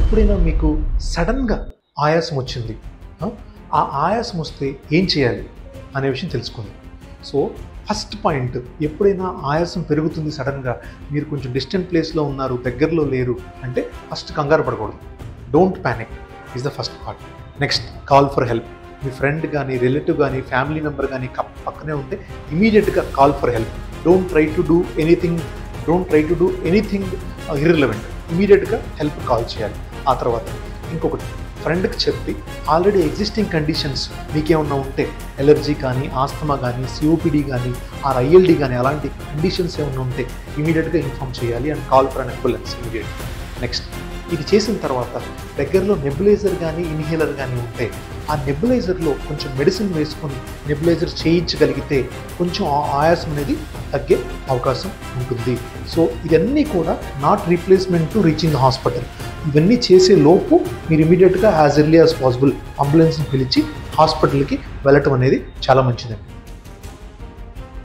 ఎప్పుడైనా మీకు సడన్గా ఆయాసం వచ్చింది, ఆ ఆయాసం వస్తే ఏం చేయాలి అనే విషయం తెలుసుకుంది. సో ఫస్ట్ పాయింట్, ఎప్పుడైనా ఆయాసం పెరుగుతుంది సడన్గా, మీరు కొంచెం డిస్టెంట్ ప్లేస్లో ఉన్నారు, దగ్గరలో లేరు అంటే ఫస్ట్ కంగారు పడకూడదు. Don't panic is the first part. Next, call for help. Me friend కానీ, రిలేటివ్ కానీ, ఫ్యామిలీ మెంబర్ కానీ పక్కనే ఉంటే ఇమీడియట్గా call for help. Don't try to do anything irrelevant. ఇమీడియట్గా హెల్ప్ కాల్ చేయాలి. ఆ తర్వాత ఇంకొకటి, ఫ్రెండ్కి చెప్పి ఆల్రెడీ ఎగ్జిస్టింగ్ కండిషన్స్ మీకేమన్నా ఉంటే, ఎలర్జీ కానీ, ఆస్తమా కానీ, సిఓపిడి కానీ, ILD కానీ, అలాంటి కండిషన్స్ ఏమన్నా ఉంటే ఇమీడియట్గా ఇన్ఫామ్ చేయాలి and call for an ambulance ఇమీడియట్గా. నెక్స్ట్, ఇది చేసిన తర్వాత దగ్గరలో నెబులైజర్ కానీ, ఇన్హేలర్ కానీ ఉంటే ఆ నెబులైజర్లో కొంచెం మెడిసిన్ వేసుకొని నెబులైజర్ చేయించగలిగితే కొంచెం ఆయాసం అనేది తగ్గే అవకాశం ఉంటుంది. సో ఇవన్నీ కూడా not replacement to reaching the hospital. ఇవన్నీ చేసే లోపు మీరు ఇమీడియట్గా యాజ్ ఎర్లీ యాజ్ పాసిబుల్ అంబులెన్స్ని పిలిచి హాస్పిటల్కి వెళ్ళటం అనేది చాలా మంచిదండి.